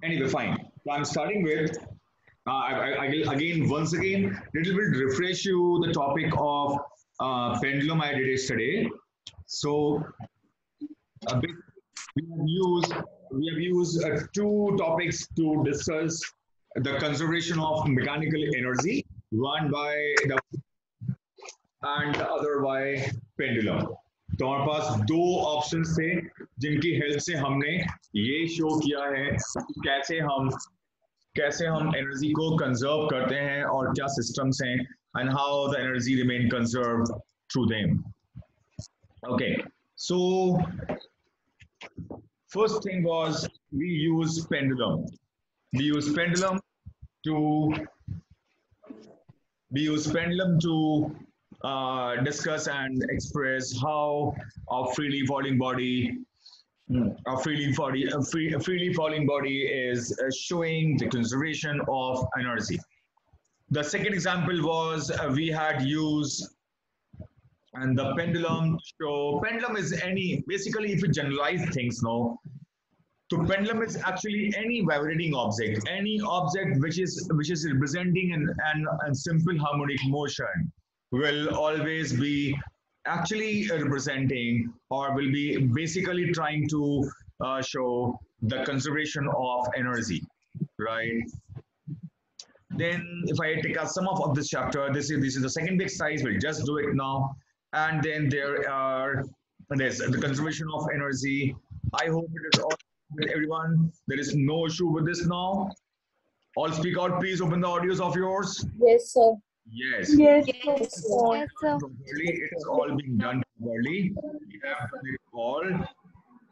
Anyway, fine. So I'm starting with, I will again, once again, little bit refresh you the topic of pendulum I did yesterday. So basically, we have used two topics to discuss the conservation of mechanical energy, one by the and the other by pendulum. तो हमारे पास दो options थे जिनकी help से हमने ये show किया है कि कैसे हम एनर्जी को कंजर्व करते हैं और क्या सिस्टम्स हैं and how the energy remain conserve through them. Okay, so first thing was we use pendulum. We use pendulum to discuss and express how a freely falling body a freely falling body is showing the conservation of energy. The second example was we had used and the pendulum. So pendulum is any, basically if you generalize things now, so pendulum is actually any vibrating object, any object which is representing an simple harmonic motion will always be actually representing or will be basically trying to show the conservation of energy, right? Then if I take a sum up of this chapter, this is the second big exercise. We'll just do it now. And then there's the conservation of energy. I hope it is all with everyone. There is no issue with this now. All speak out, please open the audios of yours. Yes, sir. Yes. Yes, Yes, sir. It is all being done properly. We have done it all.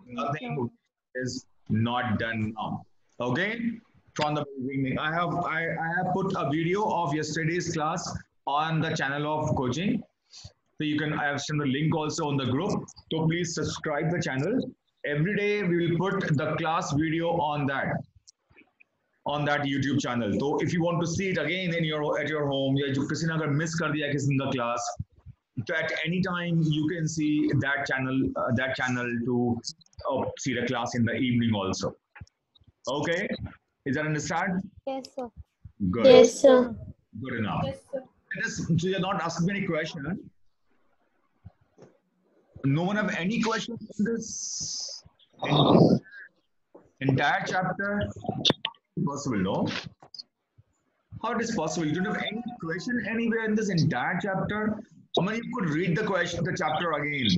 Nothing is not done now. Okay? From the beginning. I have put a video of yesterday's class on the channel of coaching. So you can, I have sent the link also on the group. So please subscribe the channel. Every day we will put the class video on that YouTube channel. So if you want to see it again at your home, या जो किसी ने अगर miss कर दिया किसी का class, so at any time you can see that channel to see the class in the evening also. Okay, is that understand? Yes, sir. Good. Yes, sir. Good enough. Yes, sir. So you're not asking me any question. No one have any questions in this entire chapter? Possible, no? How it is possible? You don't have any question anywhere in this entire chapter? I mean, you could read the chapter again.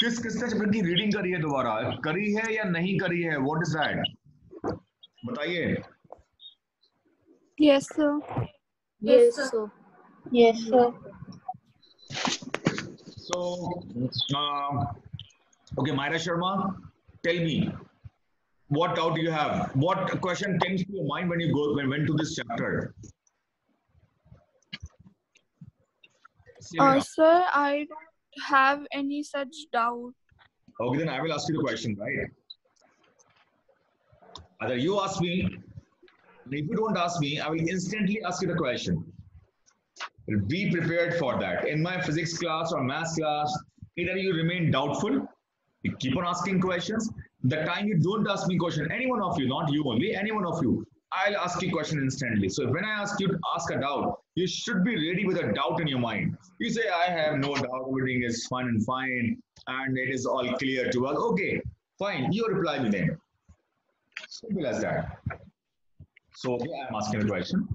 किसने chapter की reading करी है दोबारा? करी है या नहीं करी है? What is that? बताइए. Yes, sir. Yes, sir. Yes, sir. So, okay, Myra Sharma, tell me, what doubt do you have? What question comes to your mind when you went to this chapter? Sir, I don't have any such doubt. Okay, then I will ask you the question, right? Either you ask me, and if you don't ask me, I will instantly ask you the question. Be prepared for that. In my physics class or math class, either you remain doubtful, you keep on asking questions. The time you don't ask me question, any one of you, not you only, any one of you, I'll ask you question instantly. So when I ask you to ask a doubt, you should be ready with a doubt in your mind. You say, I have no doubt, everything is fun and fine, and it is all clear to us. Okay, fine, you reply me then. Simple as that. So okay, I'm asking a question.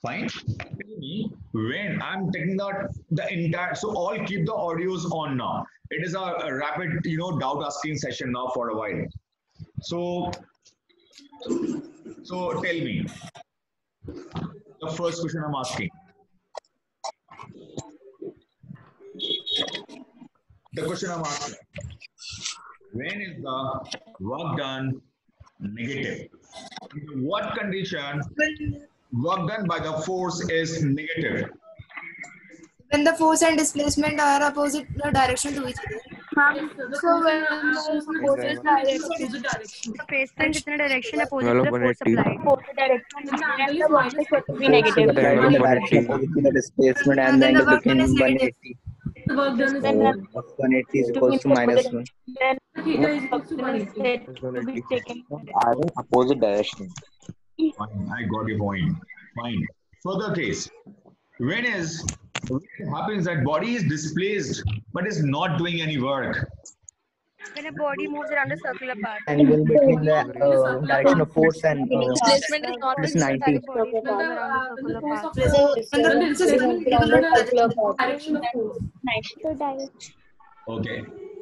Fine. Tell me when I'm taking out the entire, so all keep the audios on now. It is a rapid, doubt asking session now for a while. So tell me the first question I'm asking. The question I'm asking: when is the work done negative? In what condition work done by the force is negative? When the force and displacement are opposite direction to each other. So when the force is direction, Displacement जितना direction opposite to the force applied. The work is going to be negative. The direction opposite to the displacement and the angle became 180. The work done is Then more. 180 is equals to minus 1. Then theta is equal to 180. To be taken. are in opposite direction. Fine, I got your point. Fine. Further case. When it happens that body is displaced but is not doing any work. When a body moves around a circular path. Angle between the direction of force and Displacement is not plus the 90. body moves When around a the circular force path. of displacement, when the displacement is in the direction of force. Okay.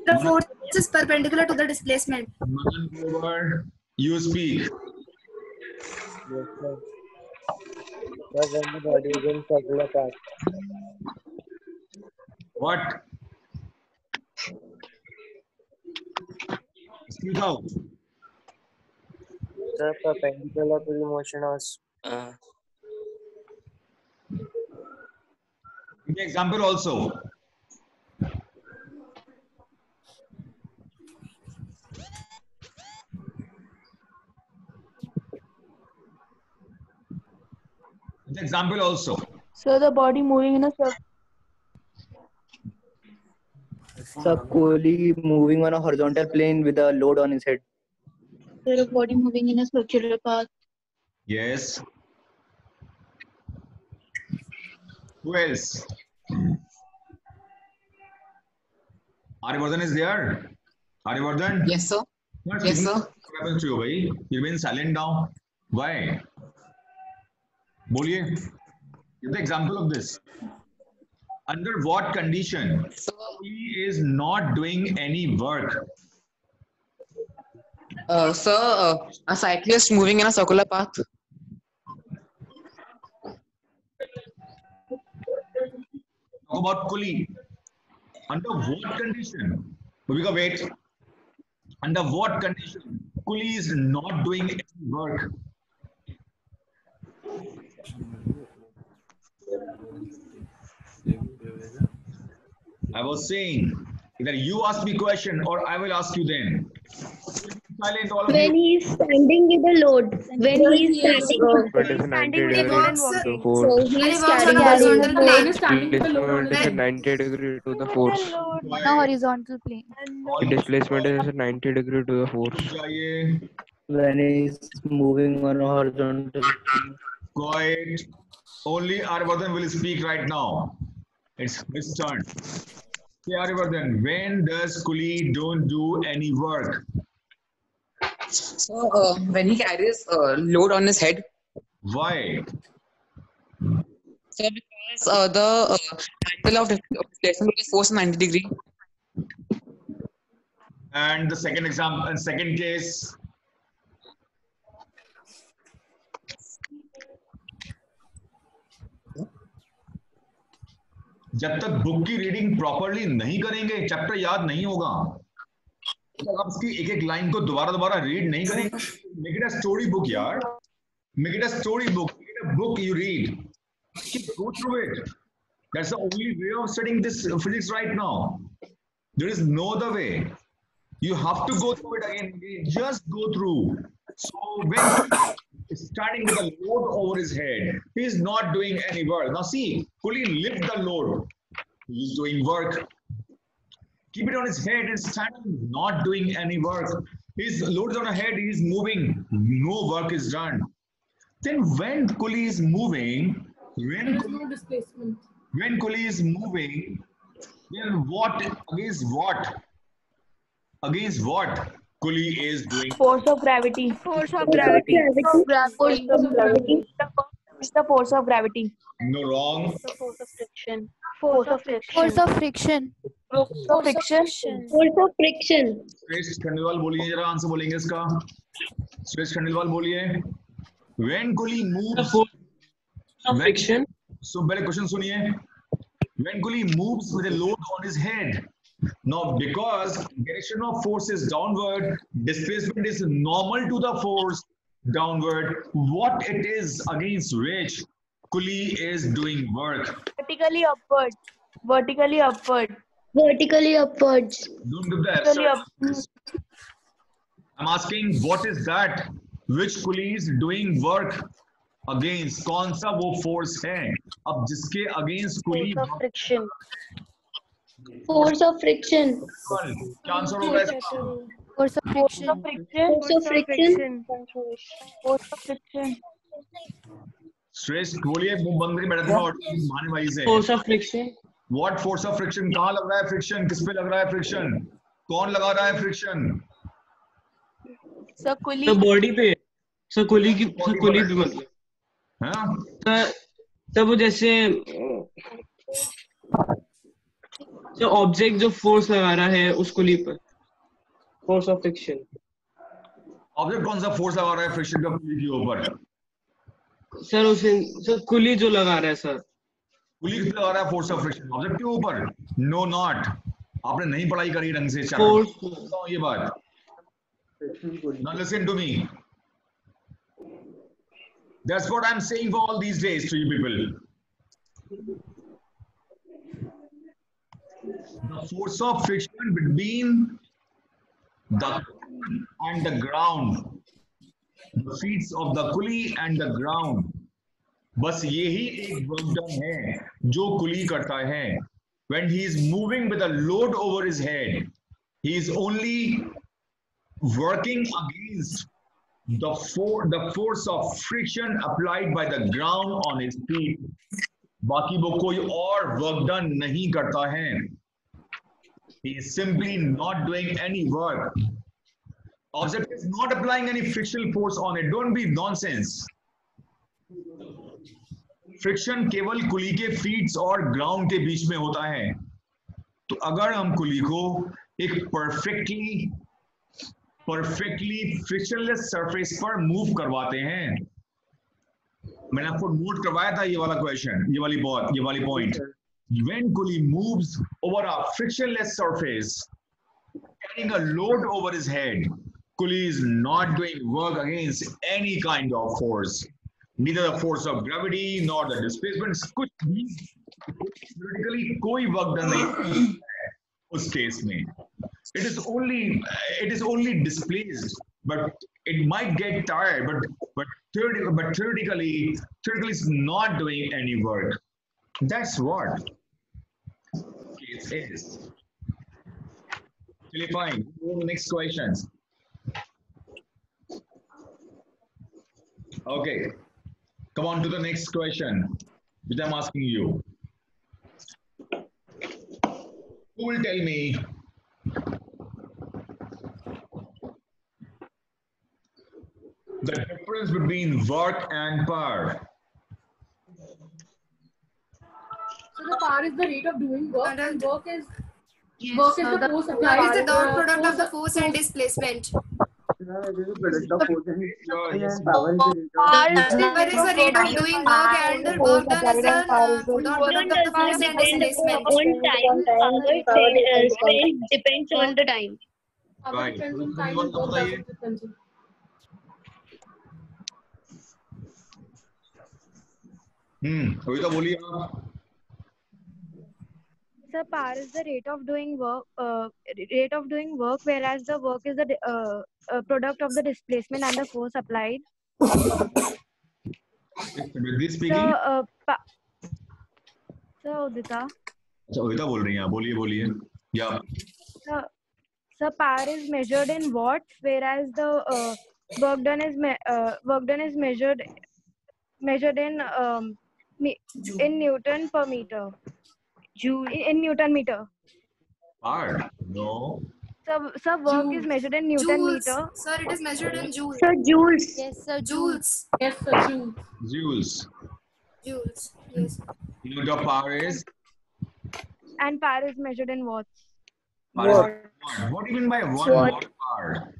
The force is perpendicular to the displacement. Man over, you speak. Yes, sir. But when the body is in circular path. What? Speak out. Sir, perpendicular to the motion of Give me example also. The example also. So the body moving in a circle. So Kohli moving on a horizontal plane with a load on his head. The body moving in a circular path. Yes. Who else? Arivardhan is there? Arivardhan? Yes, sir. Not Yes, speaking. sir. What happens to you, bhai? You've been silent now. Why? Boliye. Give the example of this. Under what condition he is not doing any work? Sir, a cyclist moving in a circular path. Talk about Kuli. Under what condition? Bhumika, wait. Under what condition Kuli is not doing any work? I was saying either you ask me question or I will ask you then. Silent, all of When you. he is standing with the load, when he is standing, When he is standing with the load and so walking. he is When he walks on a carrying horizontal The man plane. is standing with the load on his Displacement is head. 90 degree to the force. Quiet. horizontal plane. Displacement is 90 degree to the force. Jaye. When he's moving on a horizontal plane. Quiet. Only Arivardhan will speak right now. It's his turn. Say Arivardhan, when does Kuli don't do any work? So when he carries load on his head, Why? so because the angle of displacement is force 90 degree. And the second example and second case. जब तक book की reading properly नहीं करेंगे chapter याद नहीं होगा तो आप उसकी एक एक लाइन को दोबारा दोबारा रीड नहीं करेंगे make it a story book यार make it a story book make it a book you read go through it. That's the only way of studying this physics right now. There is no other way. You have to go through it again. Just go through. So when starting with a load over his head, he is not doing any work. Now see, Kuli lift the load. He's doing work. Keep it on his head and standing, not doing any work. His load is on a head, he is moving. No work is done. Then when Kuli is moving, There is no displacement. when Kuli is moving, then what against what? Against what Kuli is doing? Force of gravity. Force of gravity. Force of gravity. It's the force of gravity. No, wrong. Force of friction. Force of friction. Force of friction. Force of friction. force of friction. श्रेष्ठ खंडेलवाल बोलिए जरा answer बोलेंगे इसका श्रेष्ठ खंडेलवाल बोलिए when Kuli moves friction. so पहले question सुनिए when Kuli moves with a load on his head now because direction of force is downward displacement is normal to the force downward what it is against which Kuli is doing work Vertically upward. Vertically upward. Vertically upwards. don't give the Vertically answer. I'm asking what is that which Kuli is doing work against कौन सा वो force है अब जिसके against Kuli Force of friction. Force of friction. क्या answer होगा इसका? Force of friction. Force of friction. Force of friction. श्रेष्ठ बोलिए, मुंह बंद करके बैठे थे और बहाने भाई से। Force of friction. What force of friction? कहाँ लग रहा है फ्रिक्शन? किस पे लग रहा है फ्रिक्शन? कौन लगा रहा है फ्रिक्शन? सर कुली तो बॉडी पे सर कुली पे मतलब हाँ सर वो जैसे जो ऑब्जेक्ट जो फोर्स लगा रहा है उस कुली पर फोर्स ऑफ फ्रिक्शन। ऑब्जेक्ट कौन सा फोर्स लगा रहा है फ्रिक्शन का पुली के ऊपर? सर उसे सर कुली जो लगा रहा है सर पुली लगा रहा है फोर्स ऑफ फ्रिक्शन ऑब्जेक्ट के ऊपर? नो नॉट, आपने नहीं पढ़ाई करी ढंग से। फोर्स ये बात now listen to me, that's what I'm saying for all these days to you people. The force of friction between the and the ground, the feet of the pulley and the ground, बस यही एक work done है जो कुली करता है। when he is moving with a load over his head, he is only working against the force of friction applied by the ground on his feet. बाकी वो कोई और वर्क डन नहीं करता है। He is simply not doing any work. Object is not applying any frictional force on it. Don't be nonsense. Friction केवल कुली के feats और ग्राउंड के बीच में होता है। तो अगर हम कुली को एक परफेक्टली फ्रिक्शनलेस सरफेस पर मूव करवाते हैं, मैंने आपको नोट करवाया था ये वाला क्वेश्चन, ये वाली point, when coolie moves over a frictionless surface carrying a load over his head, coolie is not doing work against any kind of force, neither the force of gravity nor the displacement, कुछ भी theoretically कोई work done नहीं उस case में। it is only displaced, but it might get tired, but theoretically it's not doing any work. That's what case is. Really fine. Go to the next questions. Okay, come on to the next question which I'm asking you. Who will tell me the difference between work and power? So the power is the rate of doing work, and work is the force Power applied. is the dot product of the force and displacement. Power is the rate of doing work, and the work done is the dot product of the force and displacement. On time, power spent depends on the time. Power Right. depends on time, and work doesn't depend on. अभी तो बोलिए आप। Sir, power is the rate of doing work, whereas the work is the product of the displacement and the force applied. This speaking. So Udita. अच्छा उदिता बोल रही हैं, बोलिए या। So power is measured in watts, whereas the work done is measured in Newton per meter. In Newton meter. Hard. No. So work is measured in Newton Joules. meter. Sir, it is measured in joules. So joules. Yes, sir. Joules. Yes, sir. Joules. Joules. Yes. Unit of power is? And power is measured in watts. What do you mean by 1 watt power?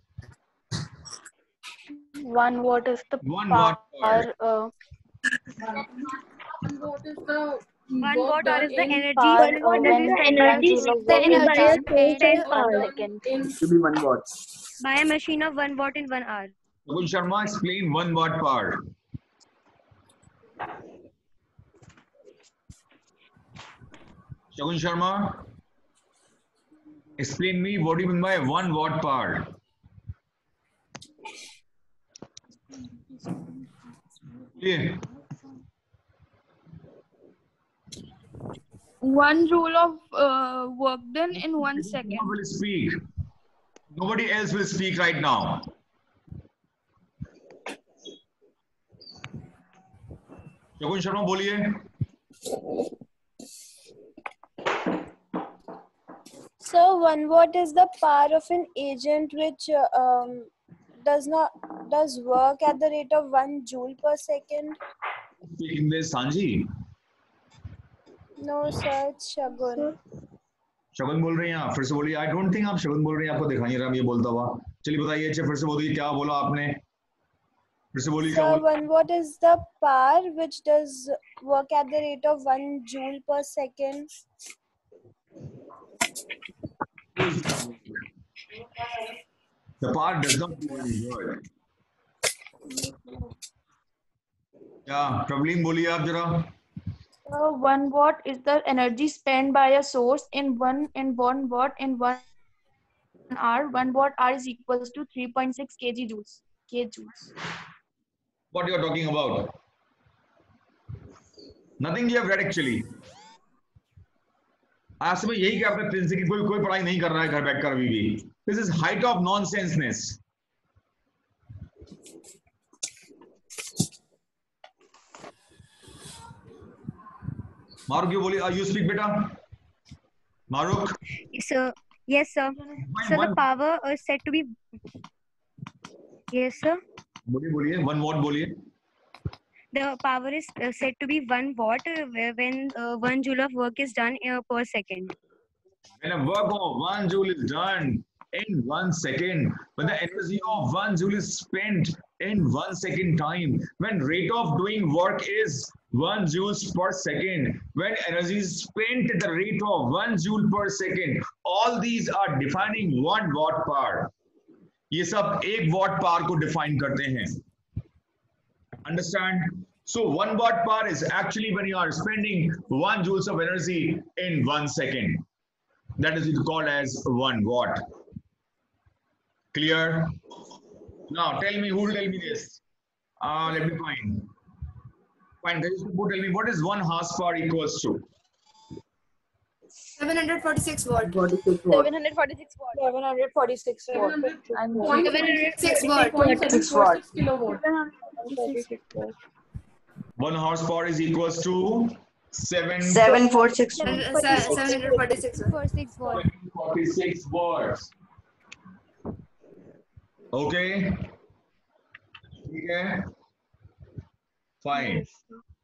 1 watt is the 1 watt power. 1 watt is the 1 watt hour is the energy. Energy spent by a constant power. in be 1 watt. By a machine of 1 watt in 1 hour. Shagun Sharma, explain 1 watt power. Shagun Sharma, explain me what do you mean by 1 watt power? Yeah. 1 joule of work done in 1 second. Who will speak? Nobody else will speak right now. शगुन शर्मा बोलिए. So 1 watt is the power of an agent which does work at the rate of 1 joule per second. Speaking this, Sanji. No sir, it's Shagun. शगुन बोल रही हैं आप. फिर से बोलिए. I don't think आप शगुन बोल रही हैं. आपको दिखाई नहीं रहा ये बोलता हुआ. चलिए बताइए. अच्छा फिर से बोलिए क्या बोला आपने. फिर से बोलिए क्या So बोला. 1 watt is the power which does work at the rate of 1 joule per second. The power does not do any good. Yeah, Praveen बोलिए आप जरा. 1 watt is the energy spent by a source in 1 watt in 1 hour. 1 watt hour is equals to 3.6 kjoules. What you are talking about? Nothing you have read actually. आज सुबह यही कि आपने principal कोई पढ़ाई नहीं कर रहा है घर बैठकर अभी भी. This is height of nonsenseness. मारुक, you बोलिए. You speak बेटा. मारुक. So, yes, sir. So the power is said to be. Yes, sir. बोलिए 1 watt बोलिए. The power is said to be 1 watt when 1 joule of work is done per second. When a work of 1 joule is done in 1 second, when the energy of 1 joule is spent in 1 second time, when rate of doing work is 1 joules per second, when energy is spent at the rate of 1 joule per second, all these are defining 1 watt power. ये सब 1 watt power को define करते हैं. Understand? So 1 watt power is actually when you are spending 1 joules of energy in 1 second. That is called as 1 watt. Clear? Now tell me, who will tell me this? Let me find. Fine, guys, who tell me what is 1 horsepower equals to? 746 watt. 746 watt. 746 watt. 706 watt. 6 watt. Kilowatt. 1 horsepower is equals to 746 746 watt. 46 watts. Okay. Okay. Fine.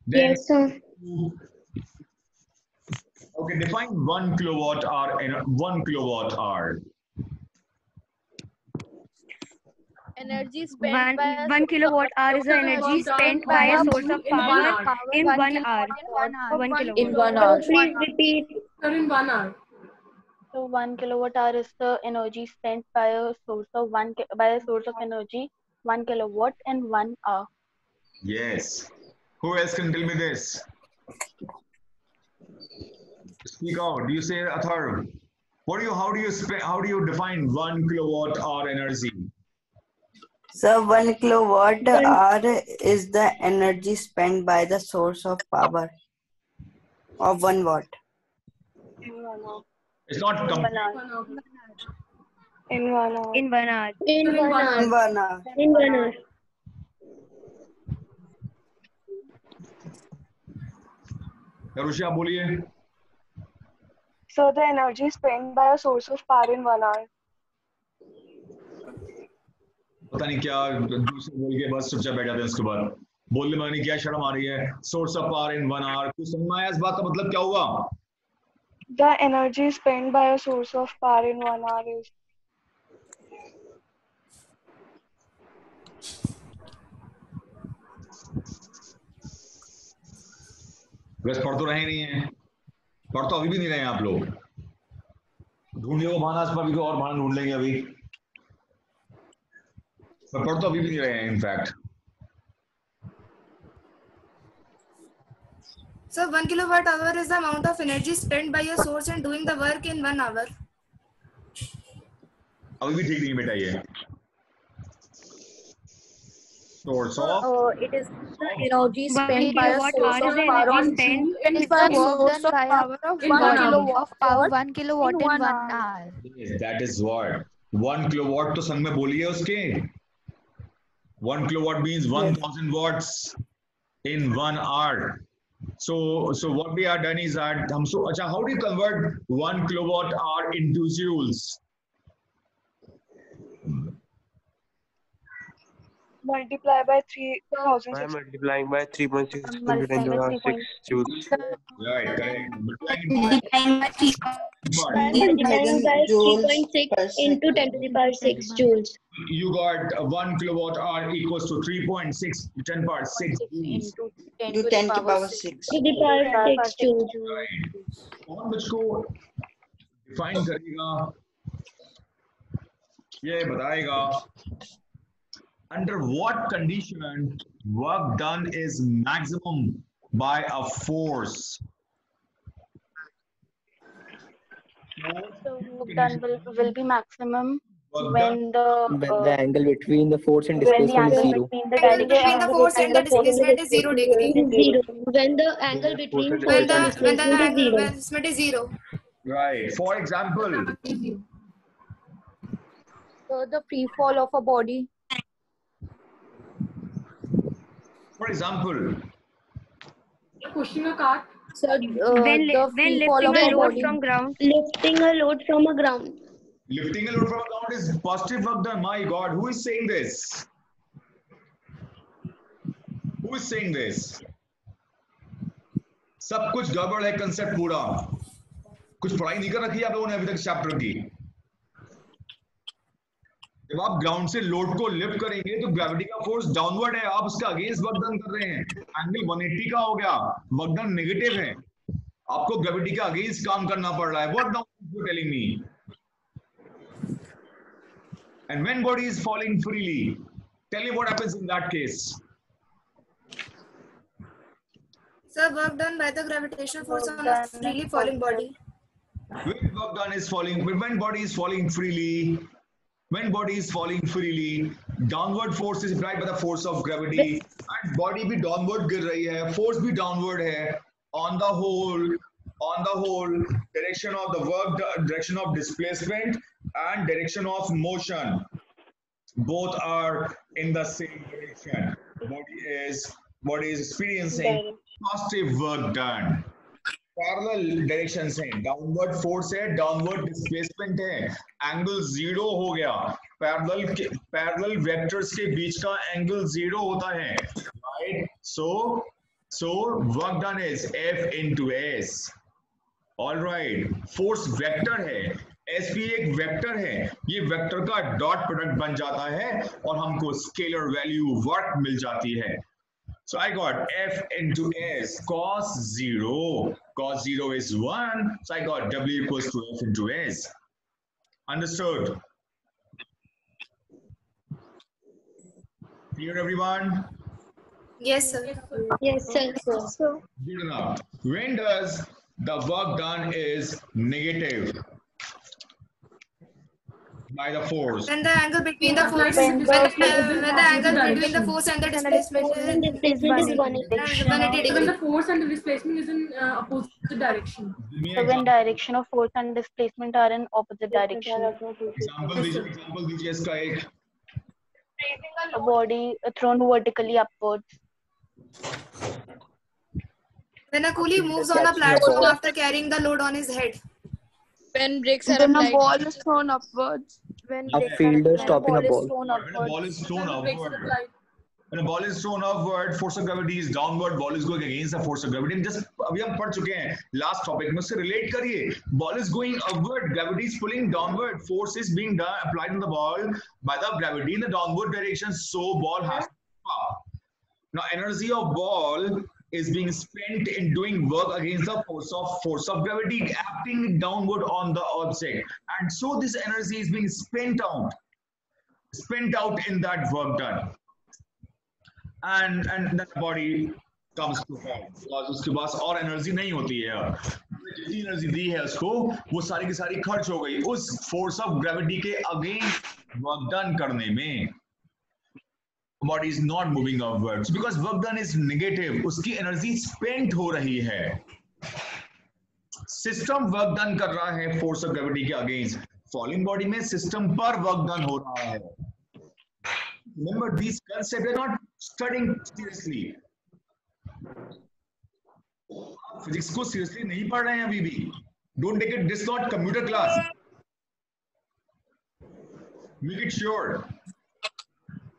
Then, Yes, sir. okay, define 1 kilowatt hour and 1 kilowatt hour. Energy spent by 1 kilowatt hour is the energy spent by a source of power in 1 hour. 1 kilowatt. in 1 hour. Please repeat. In 1 hour. So 1 kilowatt hour is the energy spent by a source of energy 1 kilowatt in 1 hour. Yes. Who else can tell me this? Speak out. Do you say Athar? How do you define 1 kilowatt hour energy? So 1 kilowatt hour is the energy spent by the source of power of 1 watt. It's not complete. In 1 hour. In 1 hour. In 1 hour. In 1 hour. In 1 hour. Karushi, आप बोलिए. So the energy spent by a source of power in 1 hour. पता नहीं क्या दूसरे बोल के बस चुपचाप बैठ जाते हैं. उसके बाद बोलने में नहीं क्या शर्म आ रही है. Source of power in 1 hour. कुछ समझ में आया इस बात का मतलब क्या हुआ? The energy spent by a source of power in 1 hour is. बस पढ़ तो रहे नहीं है. पढ़ तो अभी भी नहीं रहे हैं आप लोग. ढूंढिए वो बहाना, इस पर भी कोई और बहाना ढूंढ लेंगे अभी. पर पढ़ तो अभी भी नहीं रहे हैं in fact. So 1 kilowatt hour is the amount of energy spent by a source in doing the work in 1 hour. अभी भी ठीक नहीं बेटा ये. source of It is the energy 1 spent by a kilowatt source hour of is the power energy on spent Spent is by the a work source done of by power of in 1 1 kilowatt of power watt 1 kilowatt in in 1 1 hour. hour. Yes, that is what 1 kilowatt तो संग में बोलिए उसके 1 kilowatt means 1000 watts in 1 hour. So what we are done is that हम so अच्छा how do you convert 1 kilowatt hour into joules? Multiply by 3000. By multiplying by 3.6 into 10 to Multiplying the by power 3 6 joules. Right, correct. Multiplying by 3 by multiplying by 3.6 into 10 to the power 6 joules. You got 1 kilowatt hour equals to 3.6 10 power 6 joules. into 10 to the power 6. To the power 6 joules. कौन मुझको define करेगा ये बताएगा under what condition work done is maximum by a force. So work done will be maximum when the angle between the force and when the displacement is angle zero. between the Angle between direction the force and the displacement is 0 degree. Is zero. When the angle between When force the and displacement is angle zero. displacement is 0. Right. For example, So the free fall of a body. for example, Pushing a cart. So When the when free fall lifting of a a load body. from ground, Lifting a load from a ground. lifting a load from a ground is positive work done. My God, who is saying this? Who is saying this? सब कुछ गड़बड़ है concept पूरा कुछ पढ़ाई नहीं कर रखी है आप लोगों ने अभी तक चैप्टर की जब आप ग्राउंड से लोड को लिफ्ट करेंगे तो ग्रेविटी का फोर्स डाउनवर्ड है आप उसका अगेंस्ट वर्क डन कर रहे हैं एंगल 180 का हो गया वर्क डन नेगेटिव है आपको ग्रेविटी के अगेंस्ट काम करना पड़ रहा है what now you telling me and when body is falling freely tell me what happens in that case. So work done by the gravitational force on a freely falling body. When work done is falling, when body is falling freely, downward force is applied by the force of gravity, and body भी downward गिर रही है, force भी downward है. On the whole, direction of the work, direction of displacement, and direction of motion, both are in the same direction. Body is experiencing positive work done. Parallel direction है downward force है downward displacement है angle 0 हो गया parallel vectors के बीच का angle 0 होता है right so work done is F into S alright force vector है S भी एक वेक्टर है ये वेक्टर का डॉट प्रोडक्ट बन जाता है और हमको स्केलर वैल्यू वर्क मिल जाती है. So I got F into S cos 0. Cos 0 is 1. So I got W equals to F into S. Understood? Clear everyone? Yes, sir. Yes, sir. Good enough. When does the work done is negative by the force? When the angle between the force, when the angle between the force and the displacement is 180 degree. When the force and the displacement is in opposite direction. So when direction of force and displacement are in opposite direction. Example दीजिए इसका एक. A body thrown vertically upwards. When a coolie moves on a platform after carrying the load on his head. When brakes are applied. When a ball is thrown upwards. When a fielder stopping a ball. When a ball is thrown upward. When a ball is thrown upward, force of gravity is downward. Ball is going against the force of gravity. Just अभी हम पढ़ चुके हैं last topic में उससे relate करिए. Ball is going upward. Gravity is pulling downward. Force is being applied on the ball by the gravity in the downward direction. So ball has to power. Now energy of ball is being spent in doing work against the force of gravity acting downward on the object, and so this energy is being spent out in that work done, and that body comes to fall because उसके पास और energy नहीं होती है. जितनी energy दी है उसको वो सारी की सारी खर्च हो गई उस फोर्स ऑफ ग्रेविटी के अगेंस्ट वर्क डन करने में. body is not moving upwards because work done is negative. उसकी energy spent हो रही है. System work done कर रहा है force of gravity के against. Falling body में system पर work done हो रहा है. Remember, these concepts we are not studying seriously. Physics को seriously नहीं पढ़ रहे हैं अभी भी. Don't take it. This is not computer class. Make it sure.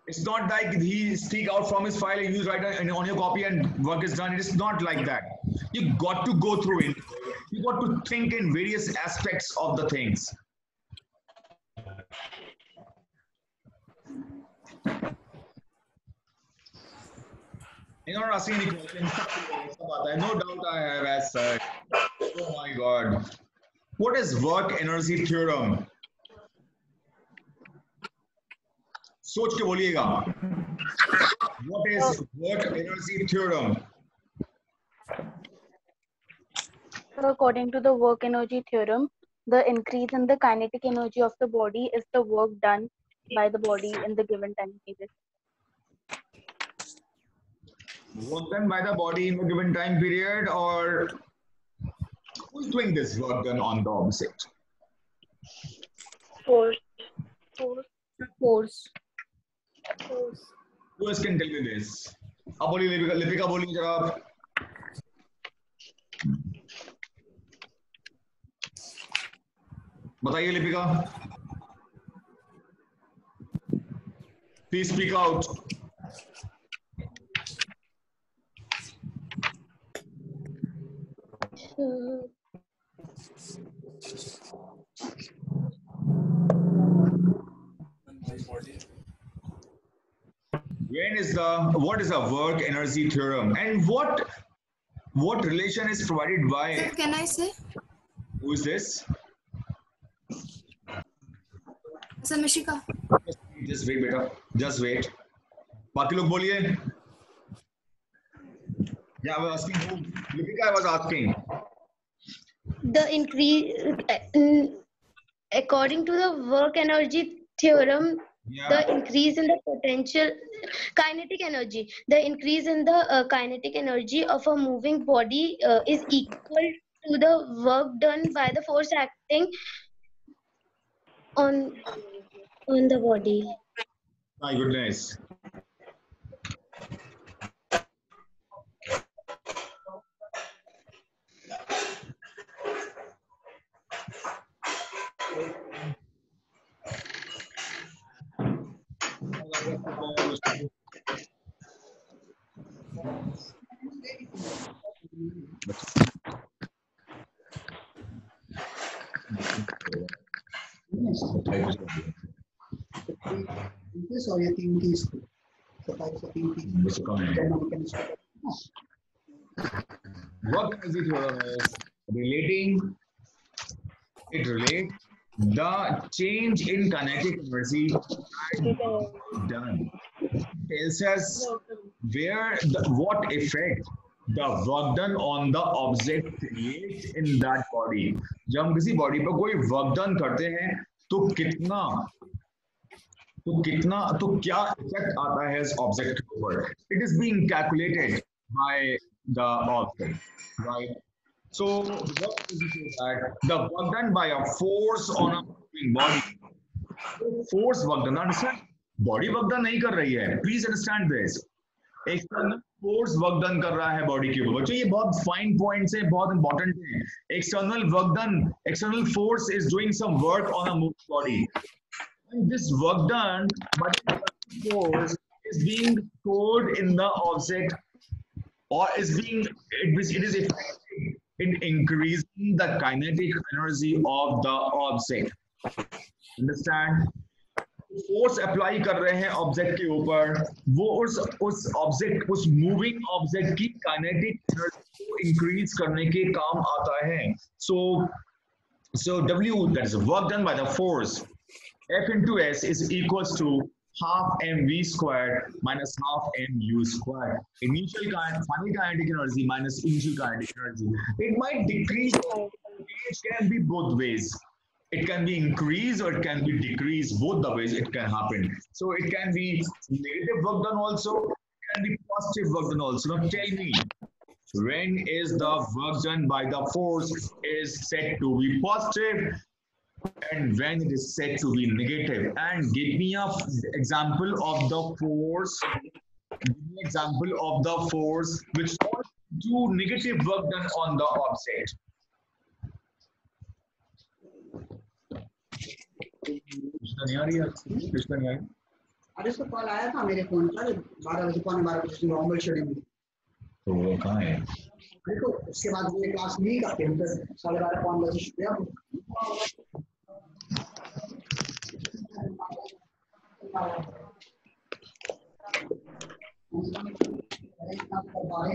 It's not like he speak out from his file and you write on your copy and work is done. It is not like that. You got to go through it. You got to think in various aspects of the things. You're not asking any questions. No doubt I have as such. Oh my God. What is work energy theorem? सोच के बोलिएगा. What is work energy theorem? According to the work energy theorem, the increase in the kinetic energy of the body is the work done by the body in the given time period. Work done by the body in the given time period, or who's doing this work done on the object? Force. Who else can tell me this? अब बोलिए लिपिका बोलिए जरा आप. बताइए Lipika. Please speak out. What is the work energy theorem, and what relation is provided by? Sir, can I say? Who is this? Sir, Mishika. Just wait, beta. Just wait. बाकी लोग बोलिए. Yeah, I was asking who. Lipika, I was asking. The increase, according to the work energy theorem, the increase in the potential kinetic energy, the increase in the kinetic energy of a moving body is equal to the work done by the force acting on the body. My goodness. Work energy theorem is relating. It relates the change in kinetic energy done. Tells us what effect the work done on the object creates in that body. जब हम किसी body पर कोई work done करते हैं तो क्या effect आता है इस ऑब्जेक्ट के ऊपर. It is being calculated by the object, right? So what is it that the work done by a force on a moving body? Force work done, understand? Body work done नहीं कर रही है. Please understand this. External force work done कर रहा है body के ऊपर. बच्चों ये बहुत fine points है, बहुत important है. External work done, external force is doing some work on a moving body. And this work done by the force is being stored in the object, or it is effective in increasing the kinetic energy of the object. Understand? Force apply कर रहे हैं object के ऊपर, वो उस object, उस moving object की kinetic energy को इंक्रीज करने के काम आता है. So W, that is work done by the force, F into S is equals to half mv squared minus half mu squared. Final kinetic energy minus initial kinetic energy. It might decrease. It can be both ways. It can be increased or it can be decreased. Both the ways it can happen. So it can be negative work done also, it can be positive work done also. Now tell me, when is the work done by the force is said to be positive and when it is said to be negative? And give me an example of the force. Give me an example of the force which do negative work done on the object. Krishna नहीं आ रही है? कृष्णा नहीं आई? अरे उसका call आया था मेरे phone पर 12 बजे पौने 12 बजे नॉर्मल शेड्यूल। तो वो कहाँ है? देखो उसके बाद हमने क्लास ली करके हम 12:30 पौने बजे शुरू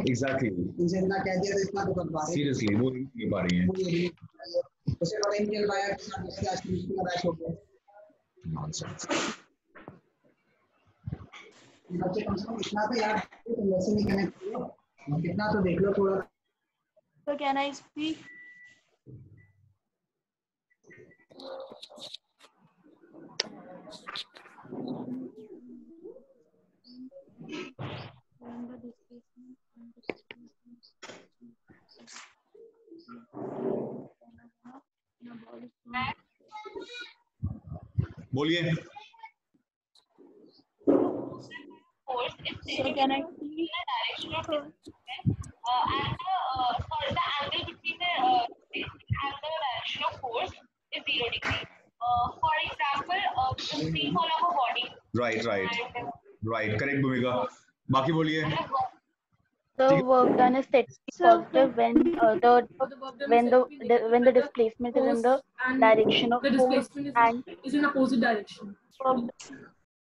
Exactly. इनसे इतना कह दिया तो इतना तो कर पा रहे। Seriously, वो नहीं पा रही हैं। उसे बड़ा इंडियन बायर के साथ मैसेज आज की मैच हो गया। Nonsense. बच्चे कम से कम इतना तो यार तुम वैसे नहीं कनेक्ट करो, कितना तो देख लो थोड़ा। So can I speak? बोलिए। Force is taken in the direction of displacement, and the angle between the displacement and the direction of force is 0 degree. For example, the free fall of a body. Right. Correct, Bhumika. बाकी बोलिए। The work done is said to be positive when the displacement is in the direction of force and is in opposite direction.